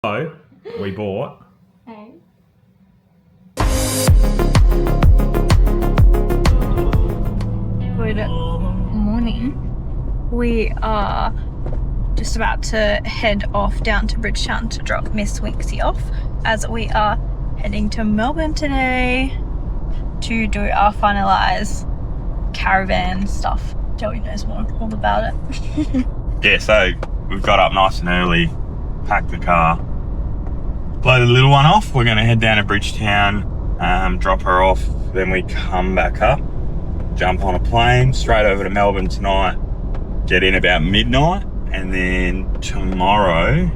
So, we bought. Hey. Good morning. We are just about to head off down to Bridgetown to drop Miss Winksy off, as we are heading to Melbourne today to do our finalise caravan stuff. Joey knows more all about it. Yeah, so we've got up nice and early, packed the car, load the little one off. We're going to head down to Bridgetown, drop her off, then we come back up, jump on a plane straight over to Melbourne tonight, get in about midnight, and then tomorrow,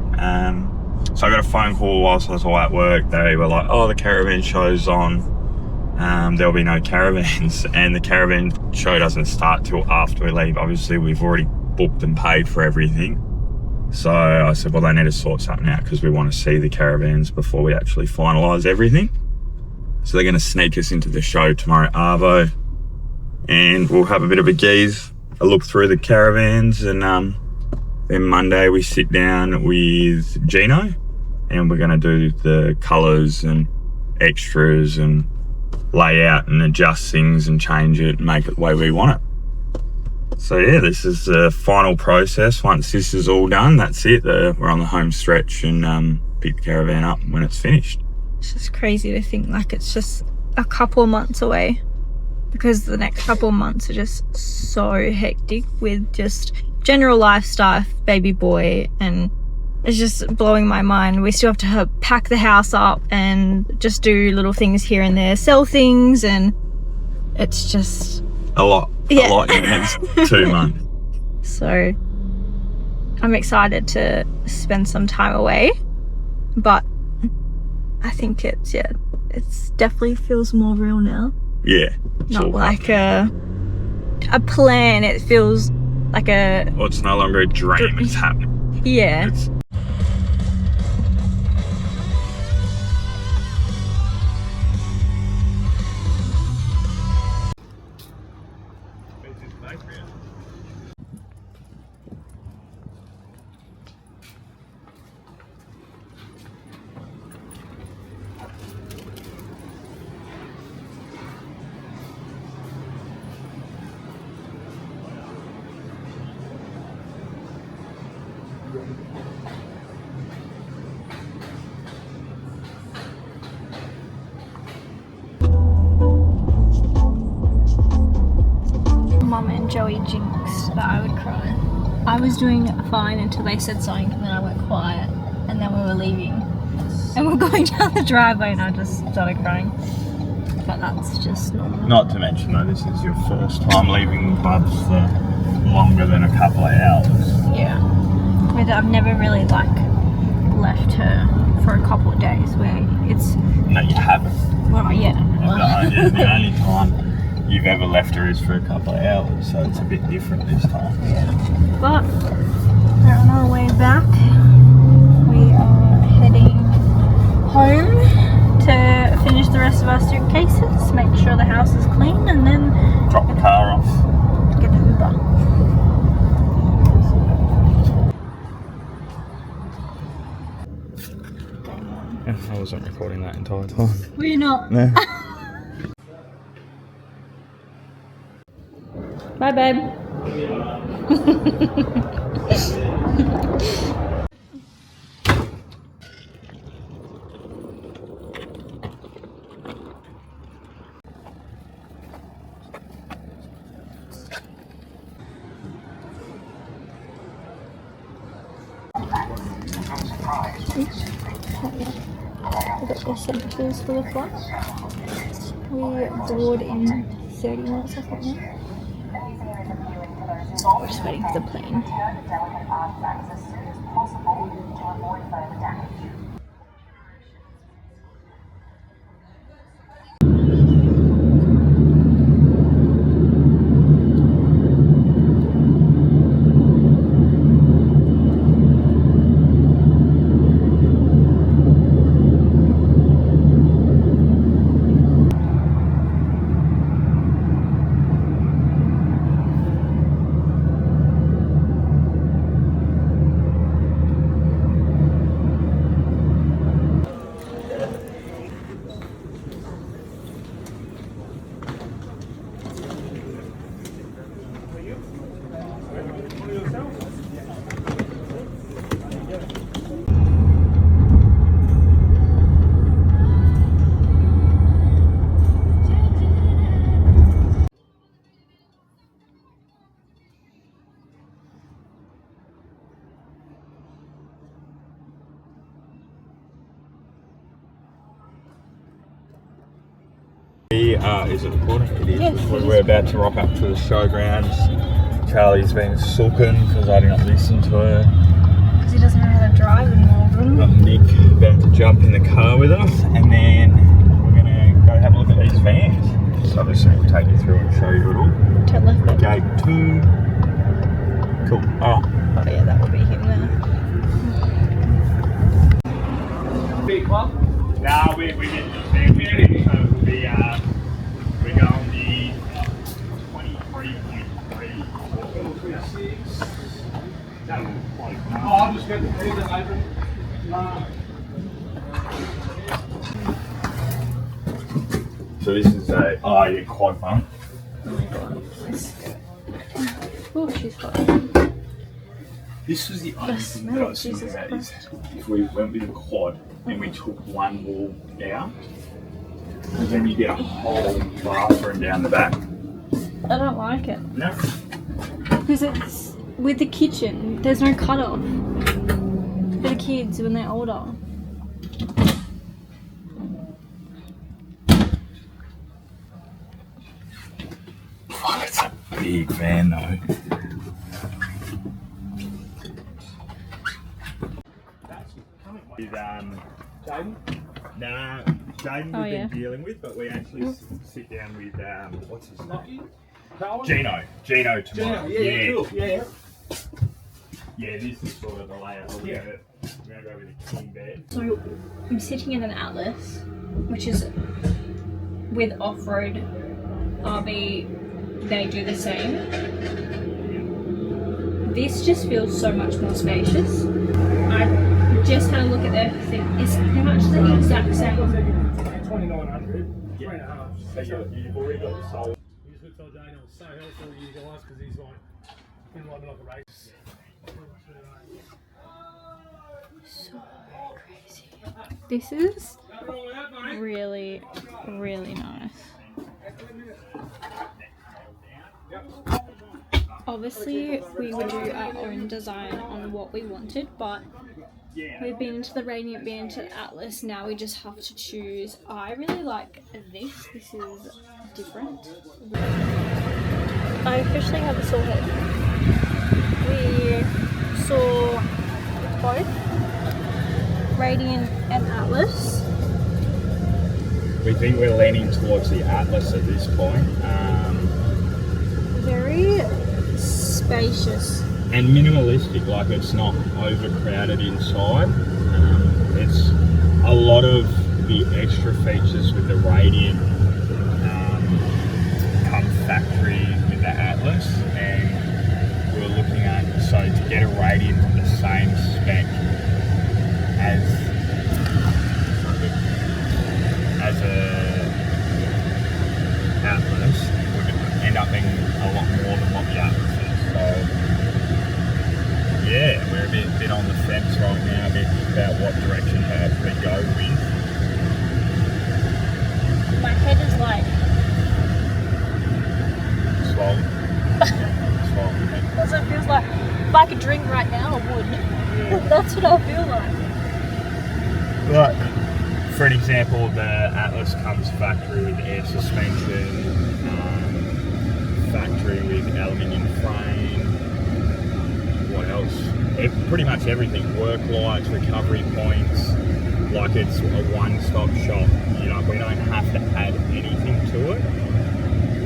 so I got a phone call whilst I was away at work. They were like, oh, the caravan show's on, there'll be no caravans, and the caravan show doesn't start till after we leave. Obviously we've already booked and paid for everything, so I said, well, they need to sort something out because we want to see the caravans before we actually finalise everything. So they're going to sneak us into the show tomorrow at Arvo, and we'll have a bit of a geeze, a look through the caravans, and then Monday we sit down with Gino and we're going to do the colours and extras and lay out and adjust things and change it and make it the way we want it. So yeah, this is the final process. Once this is all done, that's it. We're on the home stretch and pick the caravan up when it's finished. It's just crazy to think like it's just a couple of months away, because the next couple of months are just so hectic with just general life stuff, baby boy, and it's just blowing my mind. We still have to pack the house up and just do little things here and there, sell things, and it's just A lot in the next 2 months. So I'm excited to spend some time away, but I think it's definitely feels more real now. Yeah. Not like a plan. It feels like a... Well, it's no longer a dream, it's happening. Yeah. Mum and Joey jinxed that I would cry. I was doing fine until they said something, and then I went quiet, and then we were leaving and we're going down the driveway and I just started crying. But that's just normal. Not to mention though, this is your first time leaving Bubs for longer than a couple of hours. Yeah. I've never really left her for a couple of days where it's... No, you haven't. Well, yeah. The only time you've ever left her is for a couple of hours, so it's a bit different this time. Yeah. But we're on our way back. We are heading home to finish the rest of our suitcases, make sure the house is clean, and then drop the car off. Get an Uber. I wasn't recording that entire time. Were you not? No. Bye, babe. We got the essentials for the flight. We board in 30 minutes, I think now. We're just waiting for the plane. Is it recording? It is. Yes, it is. We're about to rock up to the showgrounds. Charlie's been sulking because I didn't listen to her. Because he doesn't know how to drive in Melbourne. Got Nick about to jump in the car with us, and then we're going to go have a look at these vans. So obviously we'll take you through and show you it all. Turn left, babe. Gate 2. Cool. Oh Yeah, that will be him there. Big one. No, we get the van with it, so it'll be, we go on the 23.3. Oh, I'll just get the keys and open. So this is a, quad bunk. Oh my god. Oh, she's got This was the only thing that I was thinking about is if we went with a quad and we took one wall out, then you get a whole bathroom down the back. I don't like it. No. Because it's with the kitchen, there's no cutoff for the kids when they're older. Oh, it's a big van though. With Jaden? nah, Jaden Oh, we've yeah. been dealing with, but we actually sit down with what's his name? Lockie? Carl? Gino tomorrow. Yeah, cool. Yeah. Yeah, this is sort of the layout. We're gonna go with a king bed. So I'm sitting in an Atlas, which is with off-road RV, they do the same. This just feels so much more spacious. I just had a look at their thing. It's pretty much the exact same. 2,900. Yeah. 3.5. So you've already got the soul. He's good till Jane. It was so helpful to you guys because he's like, been like a race. So crazy. This is really, really nice. Obviously, we would do our own design on what we wanted, but we've been into the Radiant, been into the Atlas, now we just have to choose. I really like this. This is different. I officially have a sore head. We saw both Radiant and Atlas. We think we're leaning towards the Atlas at this point. Very spacious. And minimalistic, like it's not overcrowded inside. It's a lot of the extra features with the Radiant come factory with the Atlas, and we're looking at, so to get a Radiant to the same spec as a Atlas would end up being a lot more than what the Atlas is. So yeah, we're a bit on the fence right now, a bit about what direction to actually go with. My head is like Swollen. Swollen. That's what it feels like. If I could drink right now, I would. That's what I feel like. But for an example, the Atlas comes factory with air suspension, factory with aluminium frame. What else? Pretty much everything. Work lights, recovery points. Like it's a one-stop shop. You know, we don't have to add anything to it.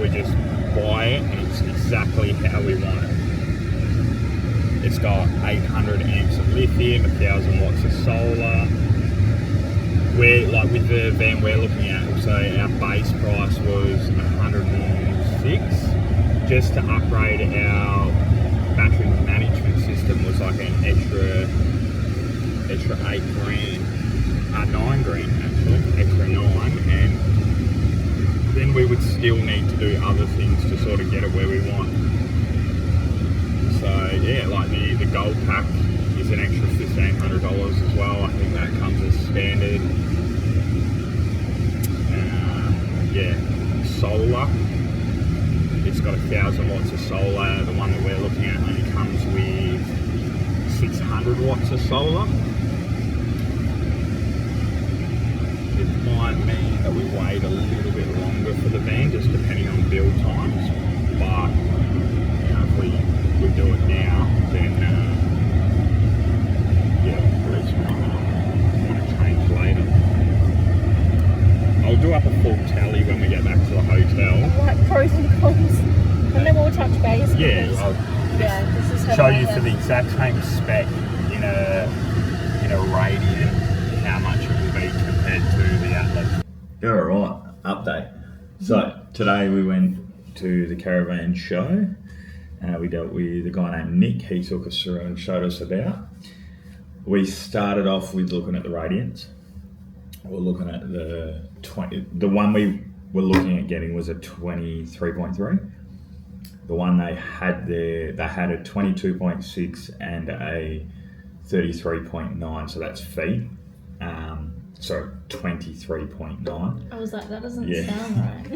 We just buy it and it's exactly how we want it. It's got 800 amps of lithium, 1,000 watts of solar. We're like with the van we're looking at, so our base price was 106. Just to upgrade our battery management system was like an extra $8 grand, 9 grand actually, extra 9, and then we would still need to do other things to sort of get it where we want. So yeah, like the gold pack is an extra $1,500 as well. I think that comes as standard. Yeah, solar. It's got 1,000 watts of solar. The one that we're looking at only comes with 600 watts of solar. It might mean that we wait a little bit longer for the van. up a full tally when we get back to the hotel. Like pros and cons. And then we'll touch base. Yeah, because, I'll this is show you for the exact same spec in a Radiant how much it will be compared to the Atlas. Yeah, alright, update. So today we went to the Caravan show. We dealt with a guy named Nick. He took us through and showed us about. We started off with looking at the Radiants. We're looking at the one we were looking at getting was a 23.3. The one they had there, they had a 22.6 and a 33.9, so that's feet. Sorry, 23.9. I was like, that doesn't Yeah. sound right.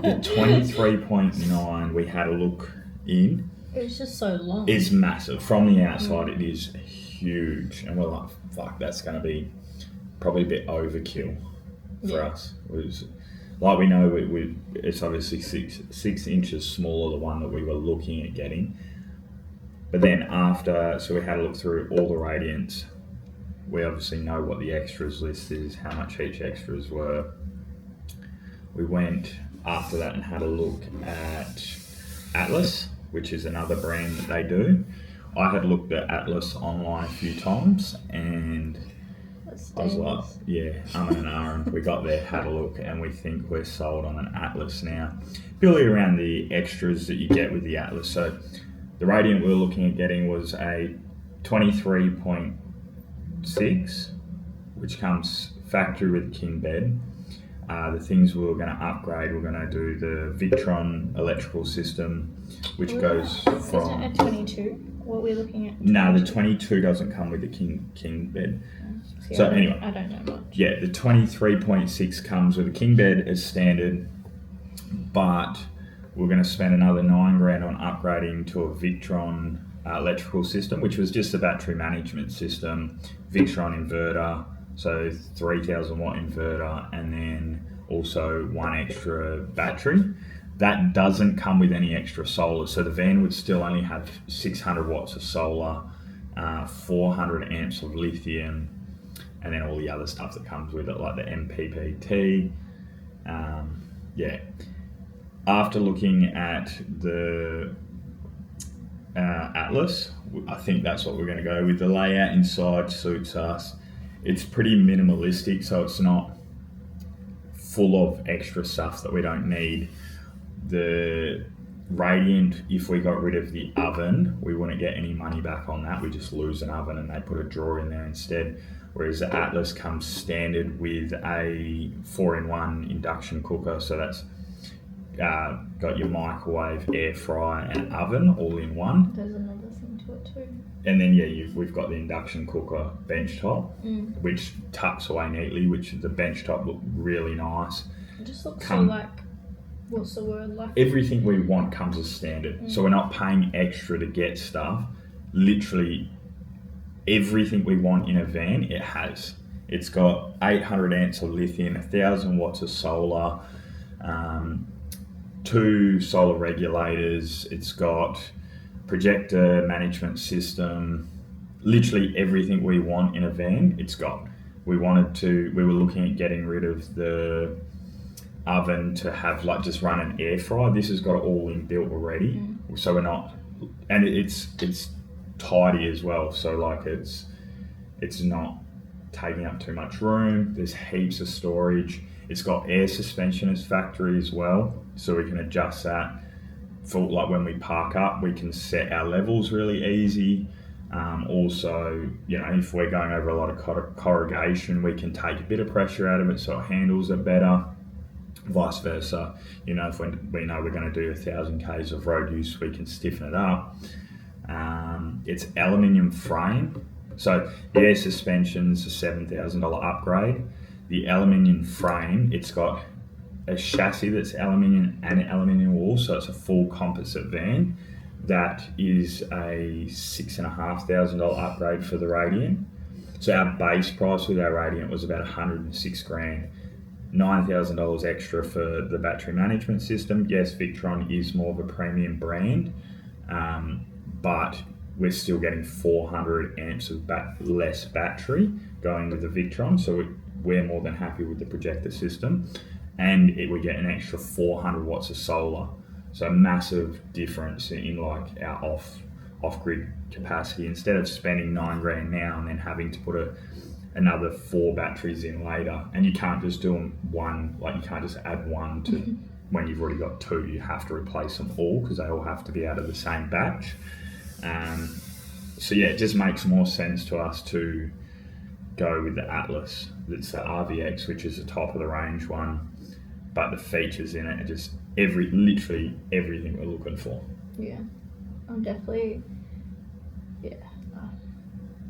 The 23.9 we had a look in. It was just so long. It's massive. From the outside, it is huge. And we're like, fuck, that's going to be probably a bit overkill for us. It was, like we know, it's obviously six inches smaller, the one that we were looking at getting. But then after, so we had a look through all the Radiants. We obviously know what the extras list is, how much each extras were. We went after that and had a look at Atlas, which is another brand that they do. I had looked at Atlas online a few times and I was like, yeah, and Aaron. We got there, had a look, and we think we're sold on an Atlas now. Purely around the extras that you get with the Atlas. So the Radiant we were looking at getting was a 23.6, which comes factory with king bed. The things we were going to upgrade, we're going to do the Victron electrical system, which goes from... Isn't it a 22? What we're looking at? 22? No, the 22 doesn't come with the king bed. See, So anyway, I don't know much. Yeah, the 23.6 comes with a king bed as standard, but we're going to spend another $9,000 on upgrading to a Victron electrical system, which was just a battery management system, Victron inverter, so 3,000 watt inverter, and then also one extra battery. That doesn't come with any extra solar, so the van would still only have 600 watts of solar, 400 amps of lithium, and then all the other stuff that comes with it, like the MPPT. Yeah. After looking at the Atlas, I think that's what we're going to go with. The layout inside suits us. It's pretty minimalistic, so it's not full of extra stuff that we don't need. The Radiant, if we got rid of the oven, we wouldn't get any money back on that. We just lose an oven and they put a drawer in there instead. Whereas the Atlas comes standard with a 4-in-1 induction cooker, so that's got your microwave, air fryer and oven all in one. There's another thing to it too. And then we've got the induction cooker bench top, which tucks away neatly, which the bench top look really nice. It just looks so like, what's the word, like? Everything we want comes as standard. So we're not paying extra to get stuff. Literally everything we want in a van, it has. It's got 800 amps of lithium, 1,000 watts of solar, 2 solar regulators. It's got projector management system, literally everything we want in a van, it's got. We were looking at getting rid of the oven to have like just run an air fryer. This has got it all inbuilt already. So we're not, and it's tidy as well. So like it's not taking up too much room. There's heaps of storage. It's got air suspension as factory as well. So we can adjust that. For like when we park up, we can set our levels really easy. Also, if we're going over a lot of corrugation, we can take a bit of pressure out of it so it handles it better. Vice versa, if we know we're going to do 1,000 k's of road use, we can stiffen it up. It's aluminium frame, so the air suspension's a $7,000 upgrade. The aluminium frame, it's got a chassis that's aluminium and aluminium wall, so it's a full composite van. That is a $6,500 upgrade for the Radiant. So our base price with our Radiant was about $106,000. $9,000 extra for the battery management system. Yes, Victron is more of a premium brand, but we're still getting 400 amps of less battery going with the Victron, so we're more than happy with the projector system. and we get an extra 400 watts of solar. So massive difference in like our off-grid capacity. Instead of spending $9,000 now and then having to put another 4 batteries in later, and you can't just do them one, like you can't just add one to when you've already got 2. You have to replace them all because they all have to be out of the same batch. So yeah, it just makes more sense to us to go with the Atlas. It's the RVX, which is the top of the range one, but the features in it are just literally everything we're looking for. Yeah, I'm definitely, yeah.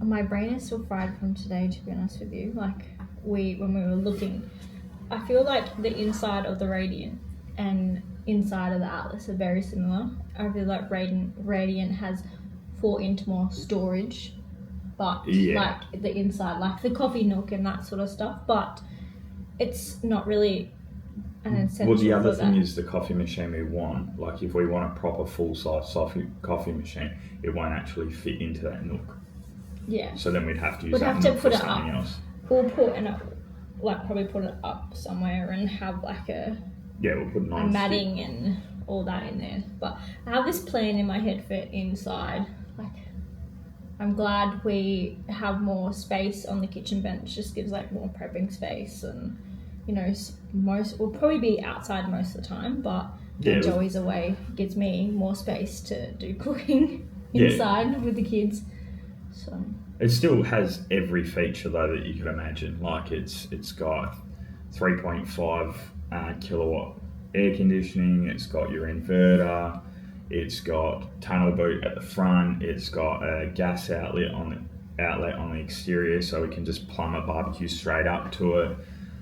My brain is still fried from today, to be honest with you. Like when we were looking, I feel like the inside of the Radiant and inside of the Atlas are very similar. I feel like Radiant has 4 inch more storage, but like the inside, like the coffee nook and that sort of stuff, but it's not really an essential. Well, the other thing is the coffee machine we want. Like if we want a proper full-size coffee machine, it won't actually fit into that nook. Yeah. So then we'd have to use we'd that have to nook put for it something up. else. We'll probably put it up somewhere and have like we'll put a matting and all that in there. But I have this plan in my head for inside. Like, I'm glad we have more space on the kitchen bench. Just gives like more prepping space, and you know, we'll probably be outside most of the time, but when Joey's away, gives me more space to do cooking inside with the kids. So it still has every feature though that you could imagine. Like it's got 3.5 kilowatt air conditioning. It's got your inverter. It's got tunnel boot at the front. It's got a gas outlet on the exterior, so we can just plumb a barbecue straight up to it.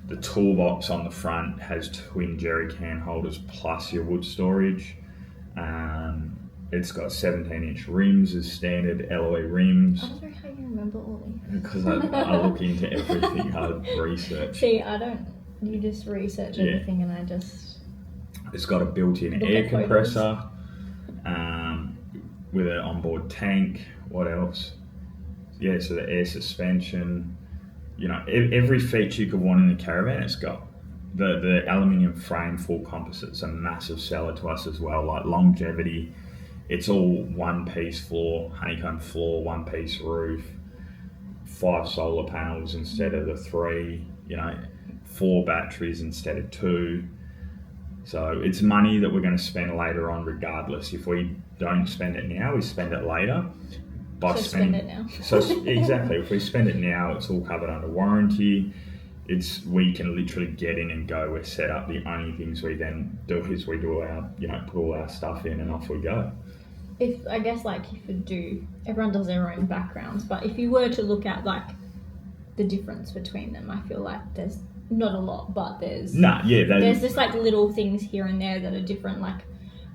The toolbox on the front has twin jerry can holders plus your wood storage. It's got 17-inch rims as standard alloy rims. I don't know how you remember all these. Because I look into everything, I research. See, I don't. You just research everything, and I just. It's got a built-in air compressor with an onboard tank. What else? Yeah, so the air suspension. You know, every feature you could want in a Caravan, it's got. The aluminium frame full composite's a massive seller to us as well. Like longevity, it's all one-piece floor, honeycomb floor, one-piece roof, 5 solar panels instead of the 3. You know, 4 batteries instead of 2. So it's money that we're going to spend later on, regardless. If we don't spend it now, we spend it later. Spend it now. So exactly, if we spend it now, it's all covered under warranty. We can literally get in and go. We're set up. The only things we then do is we do our, put all our stuff in and off we go. Everyone does their own backgrounds, but if you were to look at like the difference between them, I feel like there's not a lot, but there's just like little things here and there that are different. Like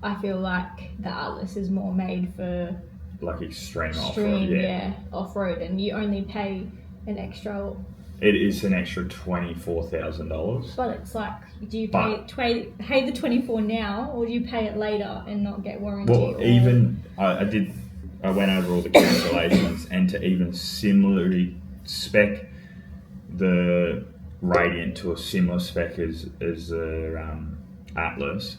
I feel like the Atlas is more made for like extreme off-road, off-road, and you only pay an extra. It is an extra $24,000. But it's like, do you pay the 24 now, or do you pay it later and not get warranty? Well, I went over all the calculations, and to even similarly spec the Radiant to a similar spec as the Atlas,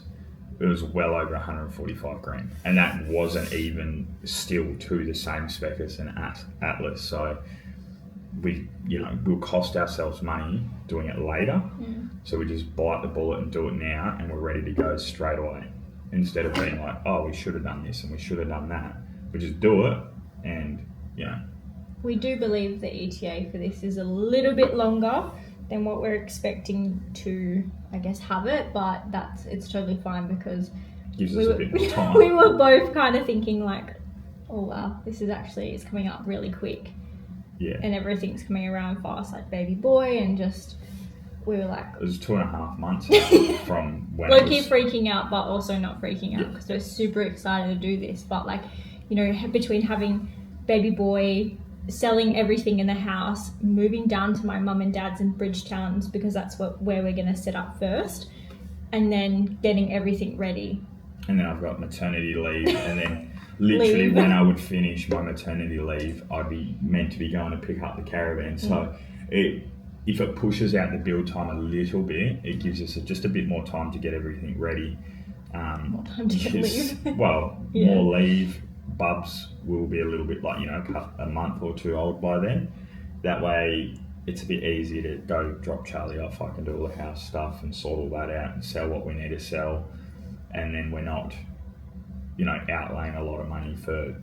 it was well over 145 grand, and that wasn't even still to the same spec as an Atlas. So we'll cost ourselves money doing it later. So we just bite the bullet and do it now, and we're ready to go straight away, instead of being like, oh, we should have done this and we should have done that. We just do it, and we do believe the ETA for this is a little bit longer than what we're expecting to, I guess, have it, but it's totally fine, because gives us a bit more time. We were both kind of thinking like, oh wow, it's coming up really quick. Yeah. And everything's coming around fast, like baby boy, and we were like... It was 2.5 months from when low-key freaking out, but also not freaking out, because we're super excited to do this. But like, between having baby boy, selling everything in the house, moving down to my mum and dad's in Bridgetowns, because that's where we're going to set up first, and then getting everything ready. And then I've got maternity leave, and then... Literally, when I would finish my maternity leave, I'd be meant to be going to pick up the Caravan. So if it pushes out the build time a little bit, it gives us just a bit more time to get everything ready. More time to get leave. Well, Yeah. more leave. Bubs will be a little bit like, a month or two old by then. That way it's a bit easier to go drop Charlie off. I can do all the house stuff and sort all that out and sell what we need to sell. And then we're not, outlaying a lot of money for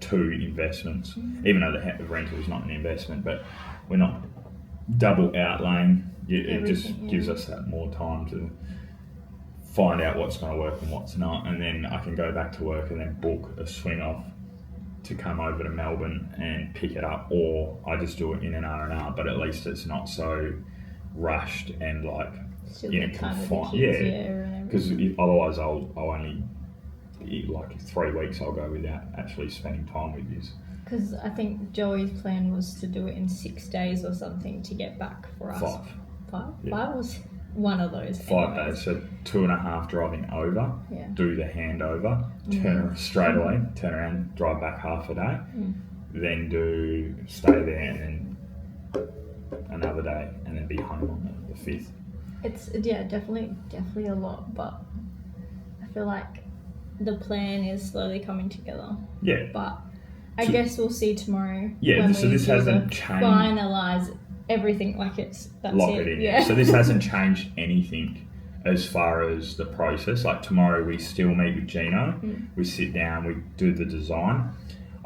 2 investments, even though the rental is not an investment, but we're not double outlaying. It just gives us that more time to find out what's going to work and what's not, and then I can go back to work and then book a swing off to come over to Melbourne and pick it up, or I just do it in an R&R, but at least it's not so rushed and like confined. Yeah, because otherwise I'll only, like 3 weeks I'll go without actually spending time with you. Because I think Joey's plan was to do it in 6 days or something to get back for us. 5? Yeah. 5 was one of those. 5 days, so 2.5 driving over, do the handover, turn around, drive back half a day, then stay there and then another day, and then be home on the 5th. It's definitely a lot, but I feel like the plan is slowly coming together. Yeah. But I guess we'll see tomorrow. Yeah, when so this hasn't changed. Finalise everything, that's lock it. it in. Yeah. So this hasn't changed anything as far as the process. Like tomorrow we still meet with Gino. We sit down, we do the design.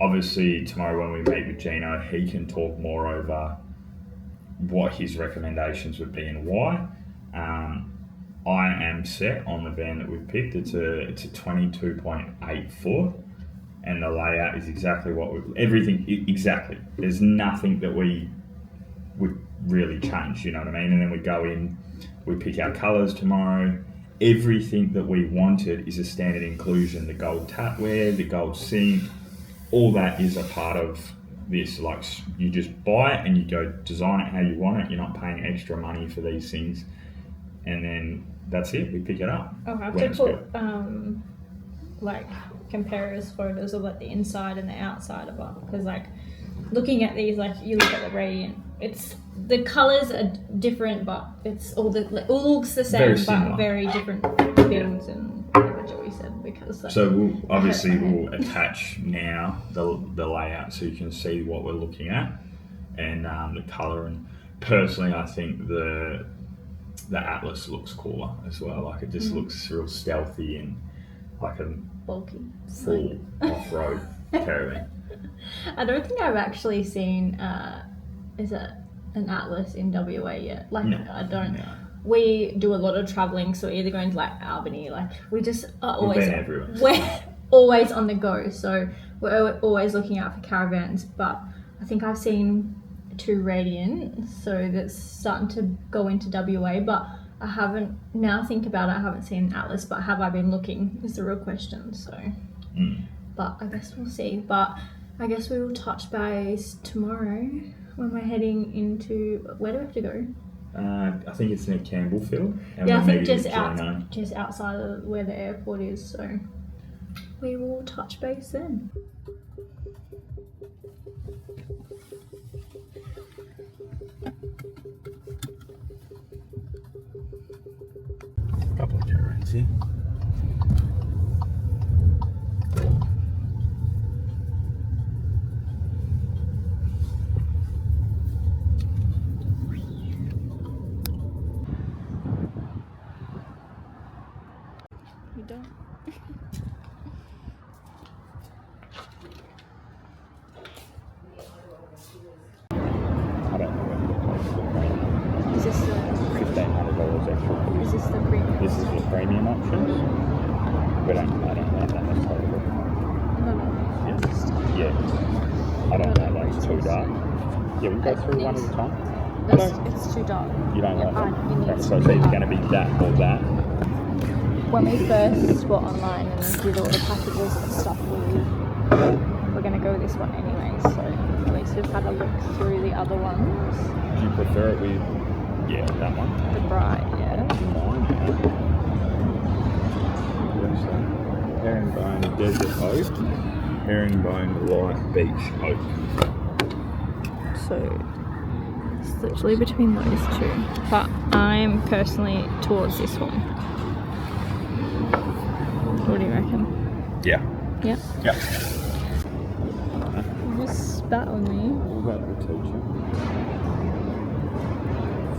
Obviously tomorrow when we meet with Gino, he can talk more over what his recommendations would be and why. I am set on the van that we've picked. It's a 22.8 foot, and the layout is exactly exactly. There's nothing that we would really change, you know what I mean? And then we go in, we pick our colours tomorrow. Everything that we wanted is a standard inclusion. The gold tapware, the gold sink, all that is a part of this. Like, you just buy it and you go design it how you want it. You're not paying extra money for these things. And then that's it, we pick it up. I'll have to put comparers photos of like the inside and the outside of it, because like looking at these, like you look at the Radiant, it's the colours are different, but it's all looks the same, but very different things. And what Joey said, because so we'll attach now the layout so you can see what we're looking at, and the colour. And personally, I think the Atlas looks cooler as well. Like it just looks real stealthy and like a bulky full off-road caravan. I don't think I've actually seen is it an Atlas in WA yet? Like no, I don't. No. We do a lot of travelling, so we're either going to like Albany, like we just are always everywhere. We're always on the go, so we're always looking out for caravans. But I think I've seen 2 Radiant, so that's starting to go into WA, but I haven't, now think about it, I haven't seen Atlas, but have I been looking is the real question. So but I guess we'll see. But I guess we will touch base tomorrow when we're heading into, where do we have to go? I think it's near Campbellfield. Yeah, I think just outside of where the airport is, so we will touch base then. Couple of caravans here. You don't? I don't know whether the place is Is this the $1,500 extra. Is this the premium? This is the premium options. I don't know that necessarily. No. Yeah. I don't know, like it's too dark. Yeah, we'll go through one at a time. It's too dark. You don't like it? It So it's either going to be that or that. When we first were online and did all the packages and stuff, we're going to go with this one anyway, so at least we've had a look through the other ones. Do you prefer it with, that one? The bright, yeah. Herringbone Desert Oak, herringbone light beach oak. So it's literally between those two, but I'm personally towards this one. What do you reckon? Yeah. Yeah. Yeah. Just spat on me. What about the teacher?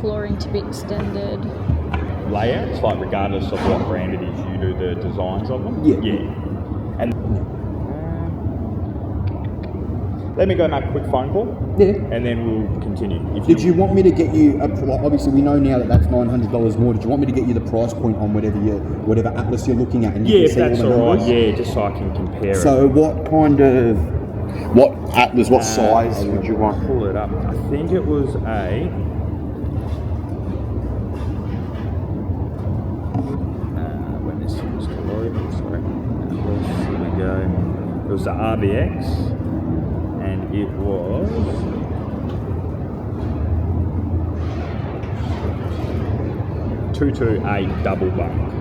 Flooring to be extended. Layouts, like regardless of what brand it is, you do the designs of them? Yeah. And let me go make a quick phone call. Yeah. And then we'll continue. Did you want me to get you, like obviously we know now that that's $900 more, did you want me to get you the price point on whatever Atlas you're looking at? And you Yeah, can if see that's all the alright, numbers? yeah, just so I can compare it. So what Atlas, what size would you want? Pull it up. I think it was a... when this was loaded, sorry. Here we go. It was the RVX, and it was... 228 double bunk.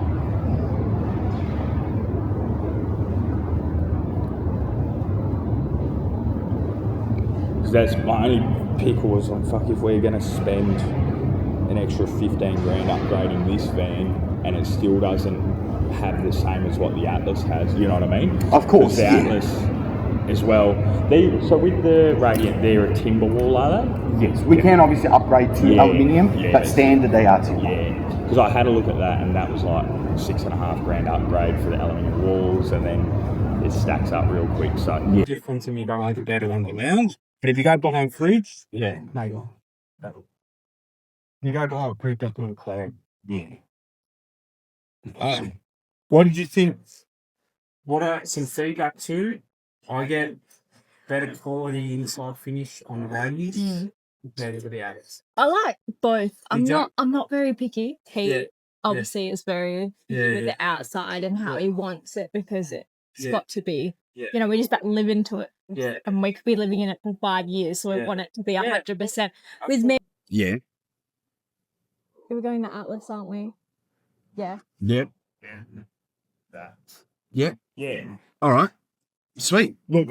Because that's my only pickle was like, fuck, if we're going to spend an extra 15 grand upgrading this van and it still doesn't have the same as what the Atlas has, you know what I mean? Of course, the yeah. Atlas as well. So with the Radiant, they're a timber wall, are they? Yes, we can obviously upgrade to aluminium, but standard they are timber. Yeah, because I had a look at that and that was like $6.5 grand upgrade for the aluminium walls, and then it stacks up real quick. So The difference in me going over better on the lounge. But if you go behind fridge, yeah, no, you're. You go behind fridge, that's going to clear. Yeah. What did you think? What are some feedback too? I get better quality inside finish on the radius compared to the others. I like both. I'm You not very picky. He Yeah. obviously is very picky with Yeah. the outside and how he wants it, because it's Yeah. got to be, Yeah. you know, we just about to live into it. Yeah. And we could be living in it for 5 years, so we Yeah. want it to be Yeah. 100%. With me, Yeah. we're going to Atlas, aren't we? Yeah. Yep. yeah, that. Yep. Yeah. All right. Sweet. Look,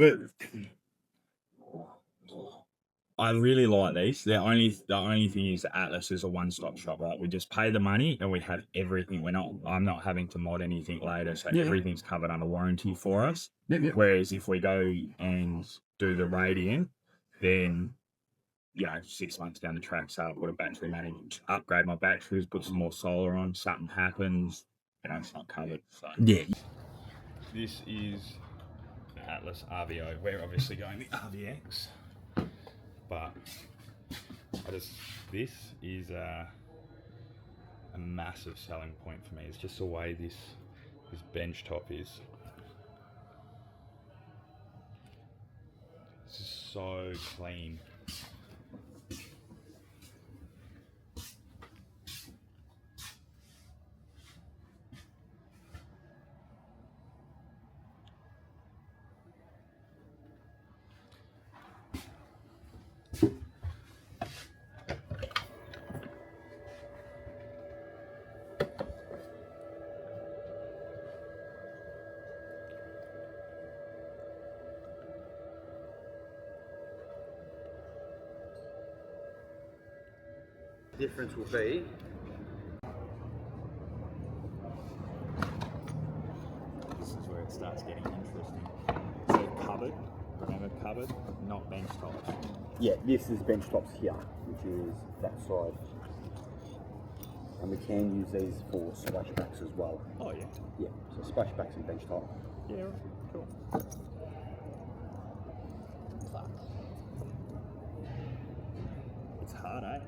I really like these. The only thing is that Atlas is a one-stop shop, right? We just pay the money and we have everything. I'm not having to mod anything later, so everything's covered under warranty for us. Yep. Whereas if we go and do the Radiant, then 6 months down the track, start to put a battery management, upgrade my batteries, put some more solar on, something happens, it's not covered. So Yeah. this is the Atlas RVO. We're obviously going the RVX, but this is a massive selling point for me. It's just the way this bench top is. This is so clean. Difference will be This is where it starts getting interesting. So cupboard, remember cupboard, not bench tops. this is bench tops here, which is that side, and we can use these for splashbacks as well. Oh yeah. Yeah, so splashbacks and bench top. Yeah, cool. It's hard, eh?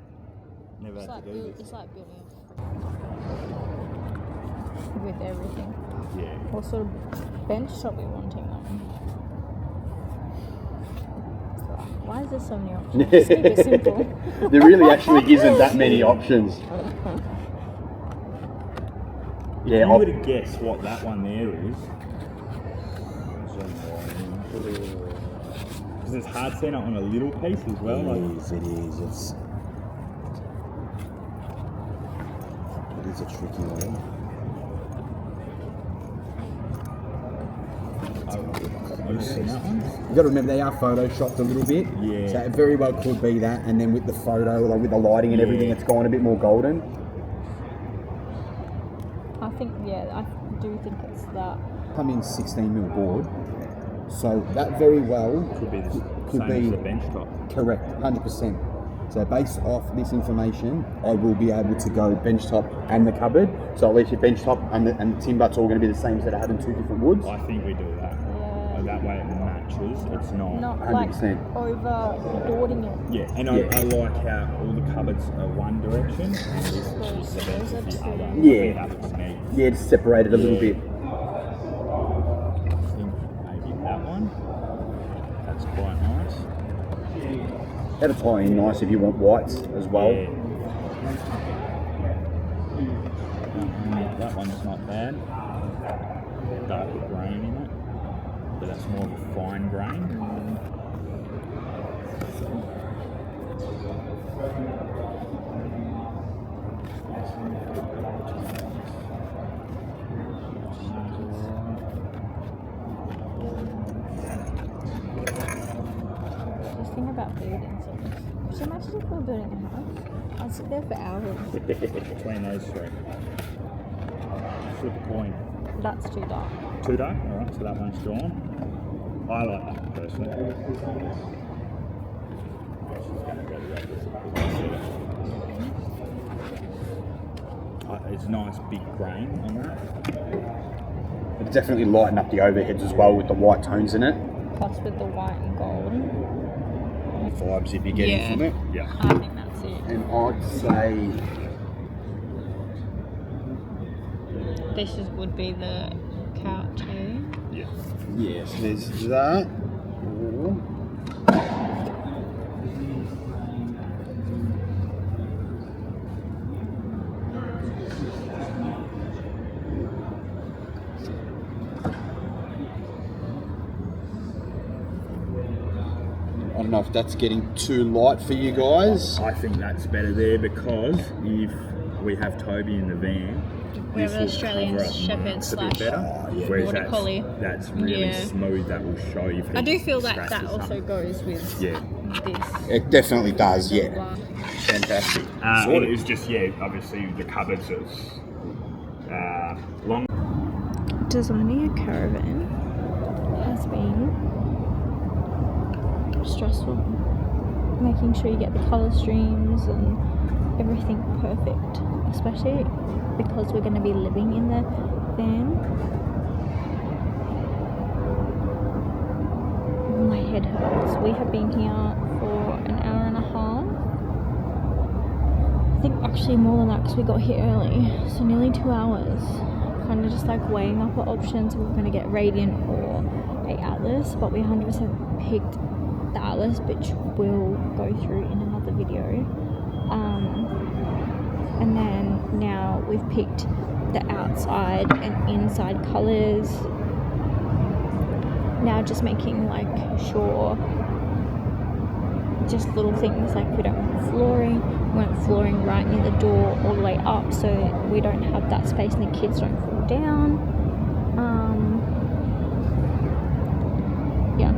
Never had to do this. It's like building with everything. Yeah. What sort of bench top are you wanting on? Why is there so many options? Just keep it simple. There really actually isn't that many options. Yeah, You would have guessed what that one there is. Because it's hard setting up on a little piece as well. It is. It is a tricky one. I Have you seen that one? You got to remember they are photoshopped a little bit. Yeah. So it very well could be that, and then with the photo, like with the lighting and everything, it's gone a bit more golden. I think, yeah, I do think it's that. Come in 16mm board, so that very well Could be the could same be as the bench top. correct, 100%. So based off this information, I will be able to go bench top and the cupboard. So at least your bench top and the tin butt's all going to be the same instead of having two different woods. I think we do that. Yeah. That way it matches. It's not. Not 100%. like over-dawding it. Yeah, and I like how all the cupboards are one direction and this is the bench Those is the are other. two. Yeah. That looks neat. Yeah, just separate it a little bit. I think maybe that one. That's quite nice. That'll tie in nice if you want whites as well. Yeah. That one's not bad. Darker grain in it, but that's more of a fine grain. Just think about building things. Could you imagine if we were building a house? I'd sit there for hours. Between those three. Flip a coin. That's too dark. Too dark? Alright, so that one's drawn. I like that personally. It's nice big grain on that. It'll definitely lighten up the overheads as well with the white tones in it. Plus with the white and gold. Vibes if you're getting from it. Yeah. I think that's it. And I'd say This would be the couch, eh? Yeah. yes, there's that. Ooh. I don't know if that's getting too light for you guys. I think that's better there because if we have Toby in the van, We have an this will Australian cover up Shepherd marks a slash bit better. Whereas Border Collie. that's really Yeah. smooth. That will show you. I do feel that that scratches also something. goes with Yeah. this. It definitely does, yeah. Black. Fantastic. It was just obviously the cupboards is long. Designing a caravan has been stressful. Making sure you get the colour streams and everything perfect, especially because we're going to be living in the van. My head hurts. We have been here for an hour and a half. I think actually more than that because we got here early, so nearly 2 hours. Kind of just like weighing up our options. We're going to get Radiant or a Atlas, but we 100% picked the Atlas, which we'll go through in another video. And then now we've picked the outside and inside colours. Now just making like sure, just little things like we don't want flooring. We want flooring right near the door all the way up so we don't have that space and the kids don't fall down. Yeah,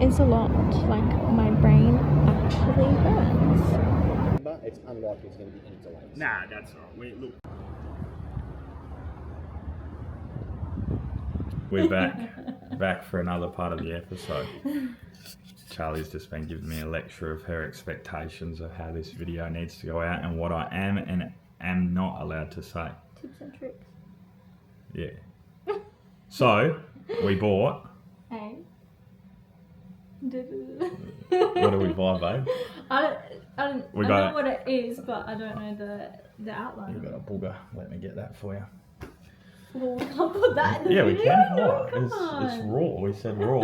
it's a lot. Like my brain actually hurts. But it's unlikely it's going to be any delays. Nah, that's all right. Look. We're back for another part of the episode. Charlie's just been giving me a lecture of her expectations of how this video needs to go out and what I am and am not allowed to say. Tips and tricks. Yeah. So, we bought... Hey. What do we buy, babe? I know what it is, but I don't know the outline. We've got a booger. Let me get that for you. Well, we can't put that in the Yeah, video. we can. No, Oh, come it's on. raw. We said raw.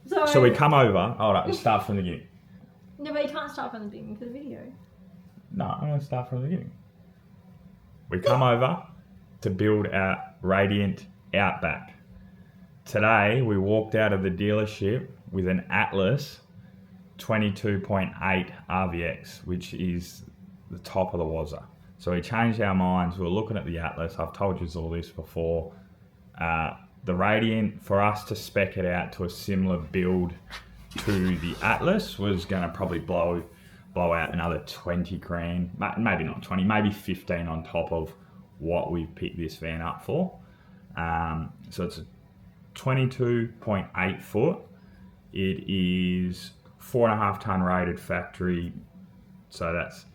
Sorry. So we come over. Hold up, let's start from the beginning. No, but you can't start from the beginning for the video. No, I'm going to start from the beginning. We come over to build our Radiant Outback. Today, we walked out of the dealership with an Atlas 22.8 RVX, which is the top of the wazza. So we changed our minds. We were looking at the Atlas. I've told you all this before. The Radiant, for us to spec it out to a similar build to the Atlas, was going to probably blow out another 20 grand, maybe not 20, maybe 15 on top of what we've picked this van up for. So it's a 22.8 foot. It is 4.5 ton rated factory. So that's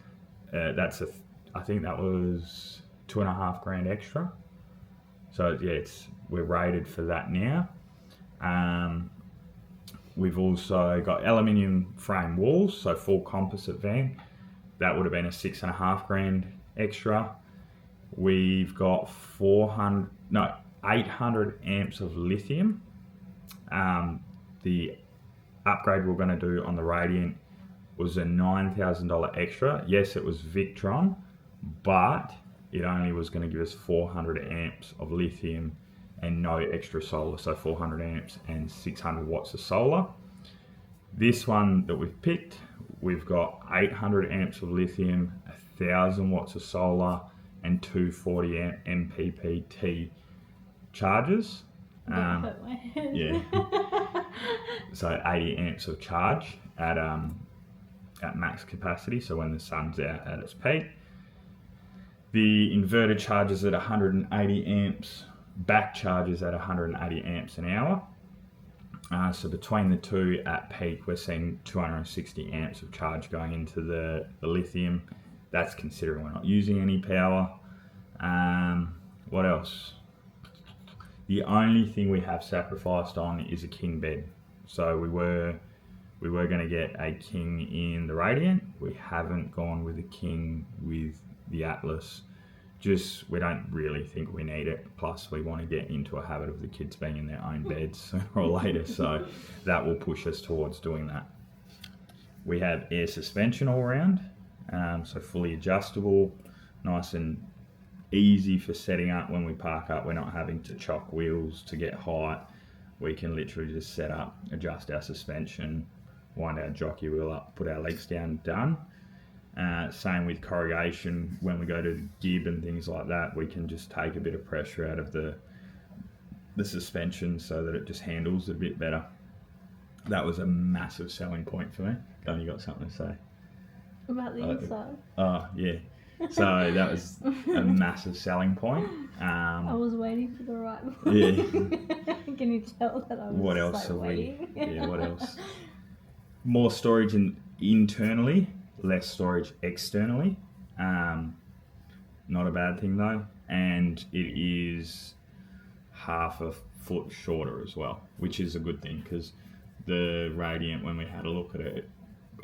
I think that was 2.5 grand extra. So yeah, we're rated for that now. We've also got aluminium frame walls, so full composite van. That would have been a 6.5 grand extra. We've got 800 amps of lithium. The upgrade we're going to do on the Radiant was a $9,000 extra. Yes, it was Victron, but it only was going to give us 400 amps of lithium and no extra solar, so 400 amps and 600 watts of solar. This one that we've picked, we've got 800 amps of lithium, 1,000 watts of solar, and 240 amp MPPT charges. Yeah. So 80 amps of charge at max capacity, so when the sun's out at its peak. The inverter charges at 180 amps, back charges at 180 amps an hour. So between the two at peak, we're seeing 260 amps of charge going into the lithium. That's considering we're not using any power. What else? The only thing we have sacrificed on is a king bed. So we were going to get a king in the Radiant. We haven't gone with a king with the Atlas. Just, we don't really think we need it. Plus, we want to get into a habit of the kids being in their own beds sooner or later. So that will push us towards doing that. We have air suspension all around. So fully adjustable, nice and easy for setting up when we park up. We're not having to chock wheels to get height. We can literally just set up, adjust our suspension, wind our jockey wheel up, put our legs down, done. Same with corrugation. When we go to the gib and things like that, we can just take a bit of pressure out of the suspension so that it just handles it a bit better. That was a massive selling point for me. Gun, you got something to say? About the inside. Oh, yeah. So that was a massive selling point. I was waiting for the right one. Yeah. Can you tell that I was What else have waiting? Yeah, what else? More storage internally, less storage externally. Not a bad thing though. And it is half a foot shorter as well, which is a good thing because the Radiant, when we had a look at it,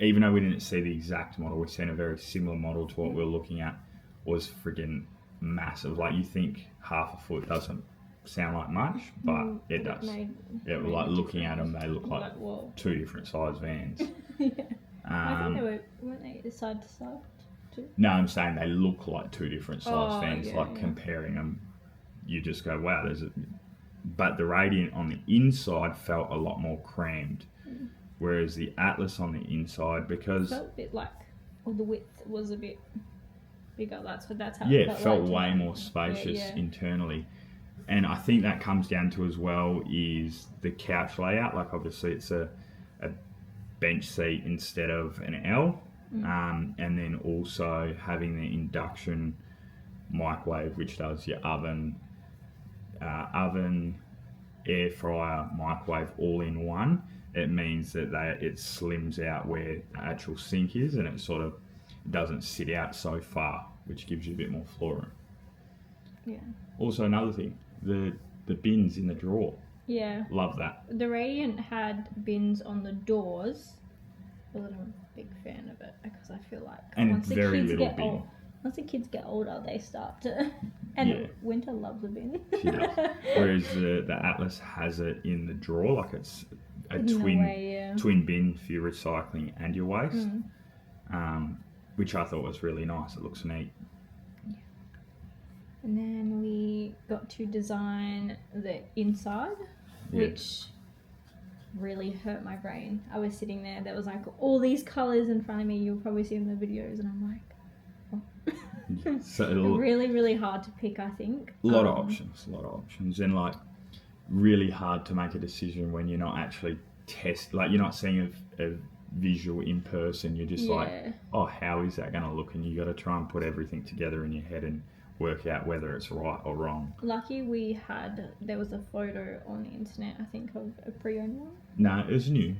even though we didn't see the exact model, we seen a very similar model to what we were looking at, was freaking massive. Like, you think half a foot doesn't sound like much, but it does. Like looking at them, they look like two different size vans. Yeah. I think weren't they side to side too? No, I'm saying they look like two different size vans. Yeah, comparing them, you just go, wow, but the Radiant on the inside felt a lot more crammed. Whereas the Atlas on the inside, because... It felt a bit like, the width was a bit bigger. That's how it felt way more spacious internally. And I think that comes down to as well is the couch layout. Like, obviously it's a bench seat instead of an L. And then also having the induction microwave, which does your oven, air fryer, microwave all in one. It means that it slims out where the actual sink is, and it sort of doesn't sit out so far, which gives you a bit more floor room. Yeah. Also, another thing, the bins in the drawer. Yeah. Love that. The Radiant had bins on the doors. I wasn't a big fan of it because I feel like once the kids get older, they start to. And Winter loves a bin. She does. Whereas the Atlas has it in the drawer, like it's a twin bin for your recycling and your waste, which I thought was really nice. It looks neat. Yeah. And then we got to design the inside, which really hurt my brain. I was sitting there was like all these colours in front of me. You'll probably see in the videos, and I'm like, So really, really hard to pick, I think. A lot of options, and like really hard to make a decision when you're not actually you're not seeing a visual in person. You're just like, oh, how is that going to look? And you got to try and put everything together in your head and work out whether it's right or wrong. Lucky there was a photo on the internet, I think, of a pre-owned one. No, it was new.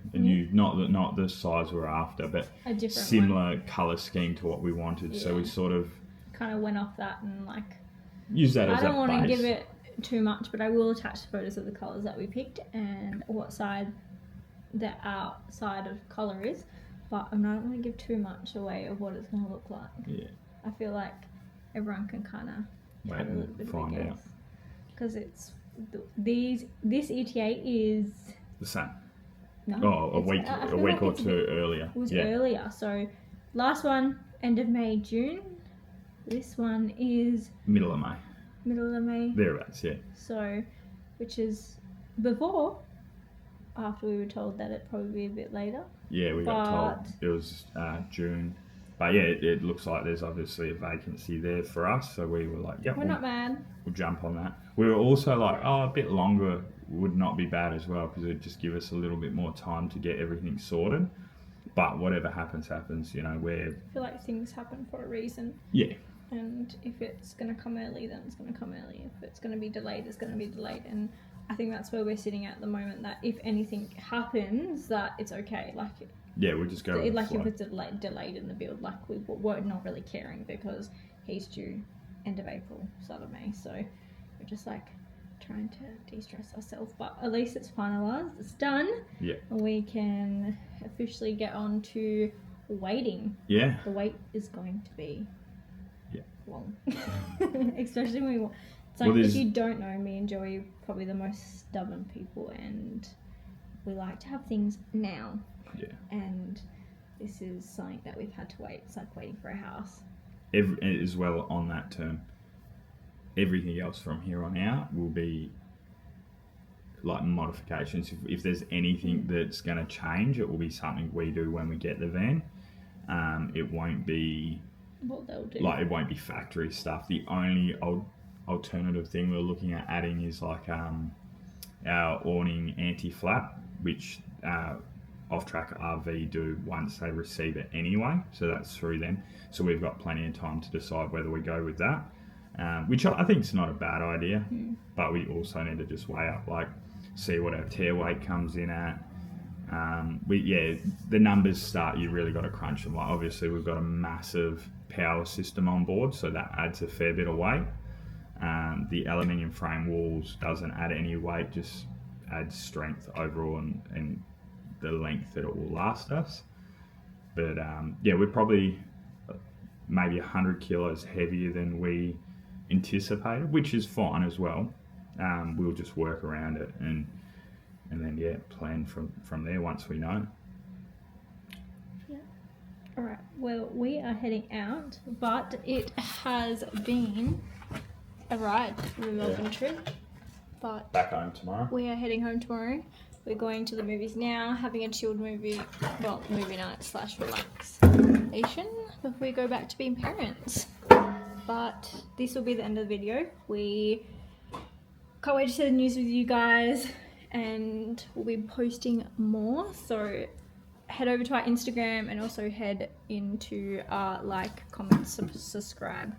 Not the size we're after, but a different similar colour scheme to what we wanted. So we sort of kind of went off that and like use that as a base. I don't want to give it too much, but I will attach photos of the colours that we picked and what side the outside of colour is. But I don't want to give too much away of what it's going to look like. Yeah. I feel like everyone can kind of wait and find out. Because it's this ETA is the same. No, a week or two earlier. It was earlier. So last one end of May, June. This one is middle of May. Thereabouts, yeah. So, which is after we were told that it'd probably be a bit later. Yeah, we got told it was June. But yeah, it looks like there's obviously a vacancy there for us. So we were like, yeah, we're not mad. We'll jump on that. We were also like, a bit longer would not be bad as well, because it'd just give us a little bit more time to get everything sorted. But whatever happens, you know, I feel like things happen for a reason. Yeah. And if it's going to come early, then it's going to come early. If it's going to be delayed, it's going to be delayed. And I think that's where we're sitting at the moment, that if anything happens, that it's okay. Like, yeah, we'll just go with the flow. If it's delayed in the build, like we're not really caring because he's due end of April, start of May. So we're just like trying to de-stress ourselves. But at least it's finalised, it's done. Yeah. And we can officially get on to waiting. Yeah. The wait is going to be long. Especially when it's like, if you don't know, me and Joey are probably the most stubborn people, and we like to have things now. Yeah. And this is something that we've had to wait. It's like waiting for a house. As well, on that term, everything else from here on out will be like modifications. If there's anything that's going to change, it will be something we do when we get the van. It won't be what they'll do. Like, it won't be factory stuff. The only alternative thing we're looking at adding is like our awning anti-flap, which Offtrack RV do once they receive it anyway. So that's through them. So we've got plenty of time to decide whether we go with that, which I think is not a bad idea. But we also need to just weigh up, like, see what our tear weight comes in at. The numbers you really got to crunch them. Like, obviously we've got a massive power system on board, so that adds a fair bit of weight. The aluminium frame walls doesn't add any weight, just adds strength overall and the length that it will last us. But we're probably maybe 100 kilos heavier than we anticipated, which is fine as well. We'll just work around it and then plan from there once we know. Alright, well, we are heading out, but it has been a ride for the Melbourne trip. But back home tomorrow. We are heading home tomorrow. We're going to the movies now, having a chilled movie night / relaxation before we go back to being parents. But this will be the end of the video. We can't wait to share the news with you guys, and we'll be posting more. So head over to our Instagram and also head into our comment, subscribe